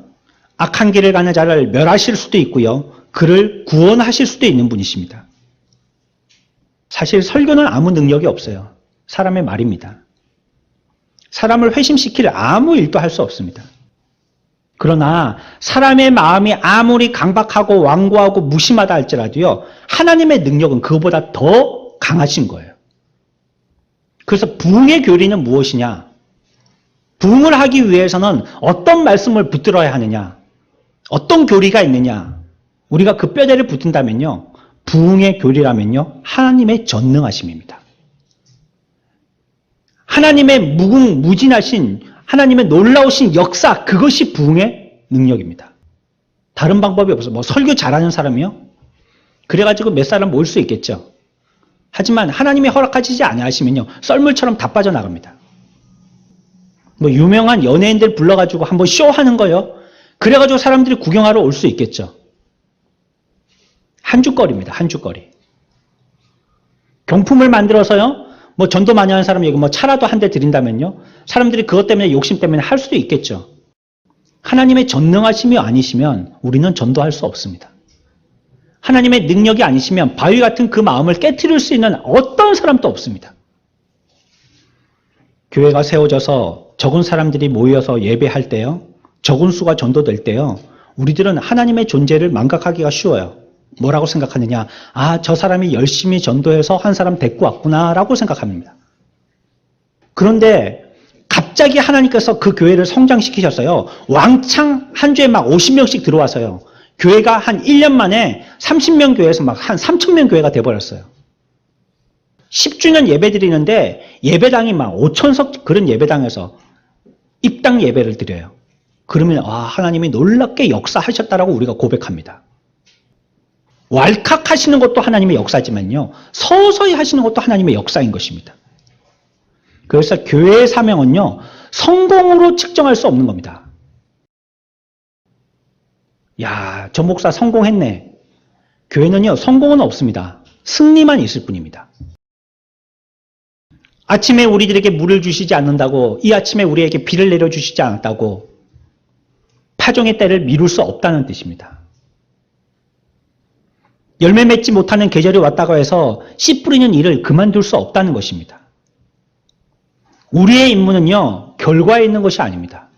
악한 길을 가는 자를 멸하실 수도 있고요, 그를 구원하실 수도 있는 분이십니다. 사실 설교는 아무 능력이 없어요. 사람의 말입니다. 사람을 회심시킬 아무 일도 할 수 없습니다. 그러나 사람의 마음이 아무리 강박하고 완고하고 무심하다 할지라도요, 하나님의 능력은 그보다 더 강하신 거예요. 그래서 부흥의 교리는 무엇이냐? 부흥을 하기 위해서는 어떤 말씀을 붙들어야 하느냐? 어떤 교리가 있느냐? 우리가 그 뼈대를 붙든다면요, 부흥의 교리라면요, 하나님의 전능하심입니다. 하나님의 무궁무진하신, 하나님의 놀라우신 역사, 그것이 부흥의 능력입니다. 다른 방법이 없어요. 뭐 설교 잘하는 사람이요? 그래가지고 몇 사람 모일 수 있겠죠. 하지만 하나님이 허락하시지 아니하시면요, 썰물처럼 다 빠져나갑니다. 뭐 유명한 연예인들 불러가지고 한번 쇼하는 거요, 그래가지고 사람들이 구경하러 올 수 있겠죠. 한 주거리입니다. 한 주거리. 경품을 만들어서요, 뭐 전도 많이 하는 사람 얘기, 뭐 차라도 한 대 드린다면요, 사람들이 그것 때문에, 욕심 때문에 할 수도 있겠죠. 하나님의 전능하심이 아니시면 우리는 전도할 수 없습니다. 하나님의 능력이 아니시면 바위 같은 그 마음을 깨트릴 수 있는 어떤 사람도 없습니다. 교회가 세워져서 적은 사람들이 모여서 예배할 때요, 적은 수가 전도될 때요, 우리들은 하나님의 존재를 망각하기가 쉬워요. 뭐라고 생각하느냐? 아, 저 사람이 열심히 전도해서 한 사람 데리고 왔구나라고 생각합니다. 그런데 갑자기 하나님께서 그 교회를 성장시키셨어요. 왕창 한 주에 막 50명씩 들어와서요, 교회가 한 1년 만에 30명 교회에서 막 한 3,000명 교회가 돼버렸어요. 10주년 예배 드리는데 예배당이 막 5,000석 그런 예배당에서 입당 예배를 드려요. 그러면 하나님이 놀랍게 역사하셨다라고 우리가 고백합니다. 왈칵 하시는 것도 하나님의 역사지만요. 서서히 하시는 것도 하나님의 역사인 것입니다. 그래서 교회의 사명은요. 성공으로 측정할 수 없는 겁니다. 야, 저 목사 성공했네. 교회는요. 성공은 없습니다. 승리만 있을 뿐입니다. 아침에 우리들에게 물을 주시지 않는다고, 이 아침에 우리에게 비를 내려주시지 않았다고 파종의 때를 미룰 수 없다는 뜻입니다. 열매 맺지 못하는 계절이 왔다고 해서 씨 뿌리는 일을 그만둘 수 없다는 것입니다. 우리의 임무는요, 결과에 있는 것이 아닙니다.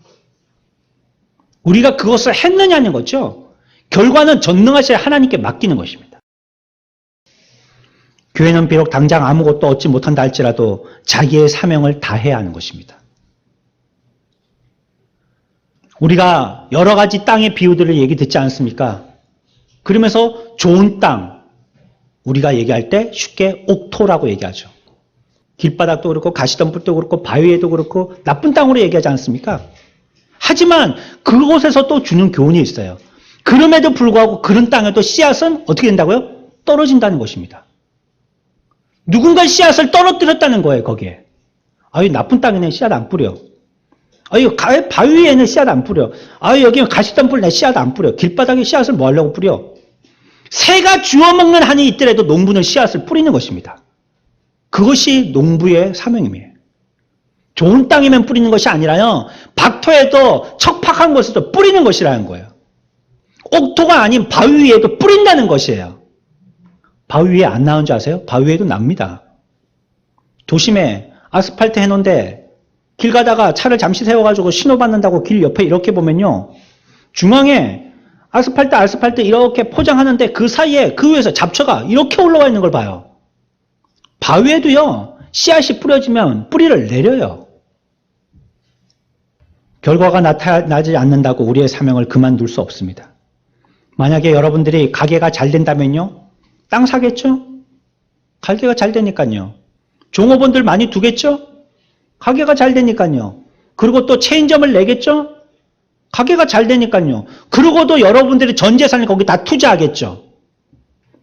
우리가 그것을 했느냐는 거죠. 결과는 전능하신 하나님께 맡기는 것입니다. 교회는 비록 당장 아무것도 얻지 못한다 할지라도 자기의 사명을 다해야 하는 것입니다. 우리가 여러 가지 땅의 비유들을 얘기 듣지 않습니까? 그러면서 좋은 땅, 우리가 얘기할 때 쉽게 옥토라고 얘기하죠. 길바닥도 그렇고 가시덤불도 그렇고 바위에도 그렇고 나쁜 땅으로 얘기하지 않습니까? 하지만 그곳에서 또 주는 교훈이 있어요. 그럼에도 불구하고 그런 땅에도 씨앗은 어떻게 된다고요? 떨어진다는 것입니다. 누군가 씨앗을 떨어뜨렸다는 거예요, 거기에. 나쁜 땅에는 씨앗 안 뿌려. 바위에는 씨앗 안 뿌려. 여기 가시덤불에 씨앗 안 뿌려. 길바닥에 씨앗을 뭐 하려고 뿌려? 새가 주워먹는 한이 있더라도 농부는 씨앗을 뿌리는 것입니다. 그것이 농부의 사명이에요. 좋은 땅이면 뿌리는 것이 아니라요. 박토에도 척박한 곳에도 뿌리는 것이라는 거예요. 옥토가 아닌 바위 위에도 뿌린다는 것이에요. 바위 위에 안 나온 줄 아세요? 바위 위에도 납니다. 도심에 아스팔트 해놓은데 길 가다가 차를 잠시 세워가지고 신호 받는다고 길 옆에 이렇게 보면요. 중앙에 아스팔트 이렇게 포장하는데 그 사이에 그 위에서 잡초가 이렇게 올라와 있는 걸 봐요. 바위에도요. 씨앗이 뿌려지면 뿌리를 내려요. 결과가 나타나지 않는다고 우리의 사명을 그만둘 수 없습니다. 만약에 여러분들이 가게가 잘 된다면요. 땅 사겠죠? 가게가 잘 되니까요. 종업원들 많이 두겠죠? 가게가 잘 되니까요. 그리고 또 체인점을 내겠죠? 가게가 잘 되니까요. 그러고도 여러분들이 전 재산을 거기 다 투자하겠죠.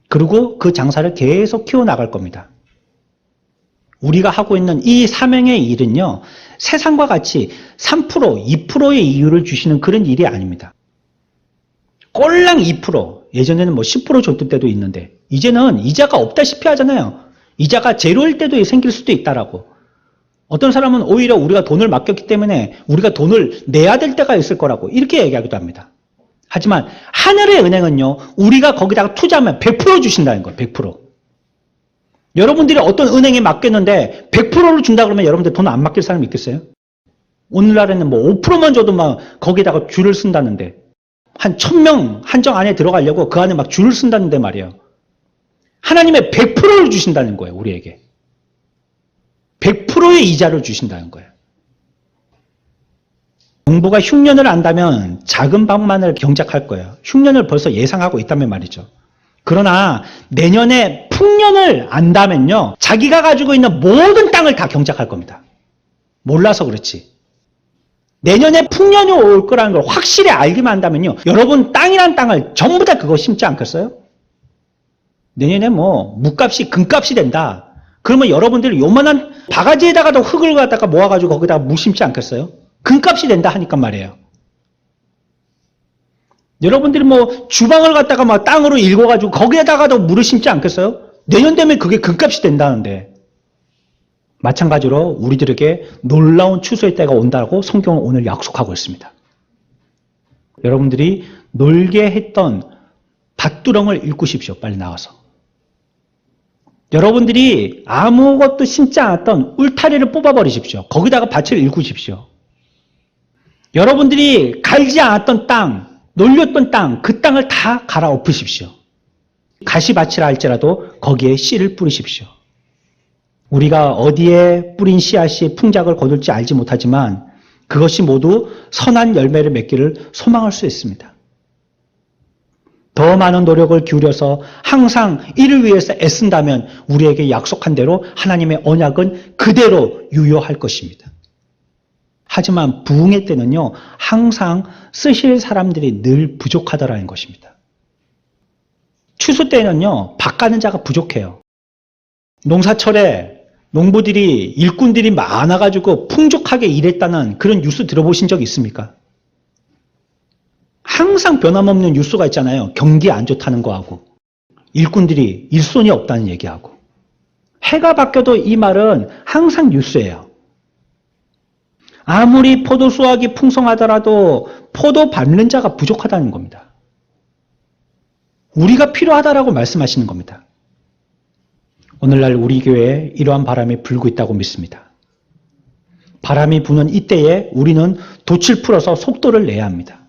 그리고 그 장사를 계속 키워나갈 겁니다. 우리가 하고 있는 이 사명의 일은요. 세상과 같이 3%, 2%의 이유를 주시는 그런 일이 아닙니다. 꼴랑 2%, 예전에는 10% 줬을 때도 있는데 이제는 이자가 없다시피 하잖아요. 이자가 제로일 때도 생길 수도 있다라고. 어떤 사람은 오히려 우리가 돈을 맡겼기 때문에 우리가 돈을 내야 될 때가 있을 거라고 이렇게 얘기하기도 합니다. 하지만 하늘의 은행은요. 우리가 거기다가 투자하면 100% 주신다는 거예요. 100%. 여러분들이 어떤 은행에 맡겼는데 100%를 준다 그러면 여러분들 돈 안 맡길 사람 있겠어요? 오늘날에는 5%만 줘도 막 거기다가 줄을 쓴다는데 한 1000명 한정 안에 들어가려고 그 안에 막 줄을 쓴다는데 말이에요. 하나님의 100%를 주신다는 거예요. 우리에게. 100%의 이자를 주신다는 거예요. 농부가 흉년을 안다면 작은 방만을 경작할 거예요. 흉년을 벌써 예상하고 있다면 말이죠. 그러나 내년에 풍년을 안다면요. 자기가 가지고 있는 모든 땅을 다 경작할 겁니다. 몰라서 그렇지. 내년에 풍년이 올 거라는 걸 확실히 알기만 한다면요. 여러분 땅이란 땅을 전부 다 그거 심지 않겠어요? 내년에 묵값이 금값이 된다. 그러면 여러분들이 요만한 바가지에다가도 흙을 갖다가 모아가지고 거기다가 무 심지 않겠어요? 금값이 된다 하니까 말이에요. 여러분들이 주방을 갖다가 막 땅으로 일궈가지고 거기에다가도 물을 심지 않겠어요? 내년 되면 그게 금값이 된다는데. 마찬가지로 우리들에게 놀라운 추수의 때가 온다고 성경은 오늘 약속하고 있습니다. 여러분들이 놀게 했던 밭두렁을 일구십시오. 빨리 나와서. 여러분들이 아무것도 심지 않았던 울타리를 뽑아버리십시오. 거기다가 밭을 일구십시오. 여러분들이 갈지 않았던 땅, 놀렸던 땅, 그 땅을 다 갈아엎으십시오. 가시밭이라 할지라도 거기에 씨를 뿌리십시오. 우리가 어디에 뿌린 씨앗이 풍작을 거둘지 알지 못하지만 그것이 모두 선한 열매를 맺기를 소망할 수 있습니다. 더 많은 노력을 기울여서 항상 이를 위해서 애쓴다면 우리에게 약속한 대로 하나님의 언약은 그대로 유효할 것입니다. 하지만 부흥의 때는요, 항상 쓰실 사람들이 늘 부족하다라는 것입니다. 추수 때는요, 밭 가는 자가 부족해요. 농사철에 농부들이, 일꾼들이 많아가지고 풍족하게 일했다는 그런 뉴스 들어보신 적 있습니까? 항상 변함없는 뉴스가 있잖아요. 경기 안 좋다는 거하고, 일꾼들이 일손이 없다는 얘기하고. 해가 바뀌어도 이 말은 항상 뉴스예요. 아무리 포도 수확이 풍성하더라도 포도 밟는 자가 부족하다는 겁니다. 우리가 필요하다라고 말씀하시는 겁니다. 오늘날 우리 교회에 이러한 바람이 불고 있다고 믿습니다. 바람이 부는 이때에 우리는 돛을 풀어서 속도를 내야 합니다.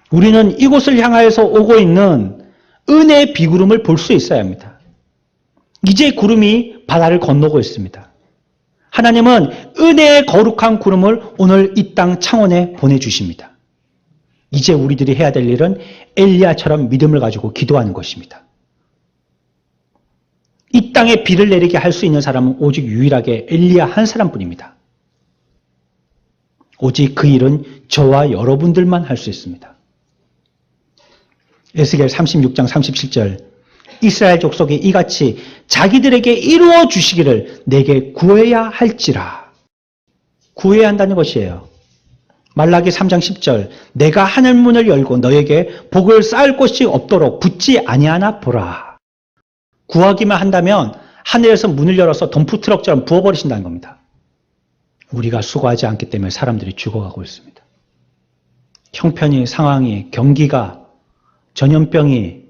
우리는 이곳을 향하여서 오고 있는 은혜의 비구름을 볼 수 있어야 합니다. 이제 구름이 바다를 건너고 있습니다. 하나님은 은혜의 거룩한 구름을 오늘 이 땅 창원에 보내주십니다. 이제 우리들이 해야 될 일은 엘리야처럼 믿음을 가지고 기도하는 것입니다. 이 땅에 비를 내리게 할 수 있는 사람은 오직 유일하게 엘리야 한 사람뿐입니다. 오직 그 일은 저와 여러분들만 할 수 있습니다. 에스겔 36장 37절 이스라엘 족속이 이같이 자기들에게 이루어 주시기를 내게 구해야 할지라. 구해야 한다는 것이에요. 말라기 3장 10절 내가 하늘문을 열고 너에게 복을 쌓을 곳이 없도록 붙지 아니하나 보라. 구하기만 한다면 하늘에서 문을 열어서 덤프트럭처럼 부어버리신다는 겁니다. 우리가 수고하지 않기 때문에 사람들이 죽어가고 있습니다. 형편이, 상황이, 경기가, 전염병이,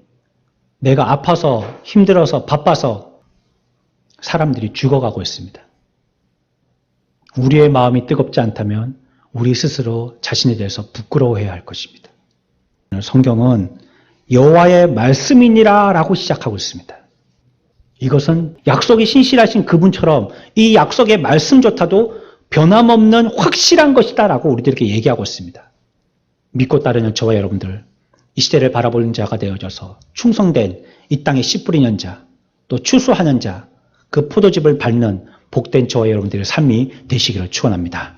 내가 아파서, 힘들어서, 바빠서 사람들이 죽어가고 있습니다. 우리의 마음이 뜨겁지 않다면 우리 스스로 자신에 대해서 부끄러워해야 할 것입니다. 성경은 여호와의 말씀이니라 라고 시작하고 있습니다. 이것은 약속이 신실하신 그분처럼 이 약속의 말씀조차도 변함없는 확실한 것이다 라고 우리들에게 얘기하고 있습니다. 믿고 따르는 저와 여러분들, 이 시대를 바라보는 자가 되어져서 충성된 이 땅에 씨 뿌리는 자, 또 추수하는 자, 그 포도즙을 밟는 복된 저와 여러분들의 삶이 되시기를 축원합니다.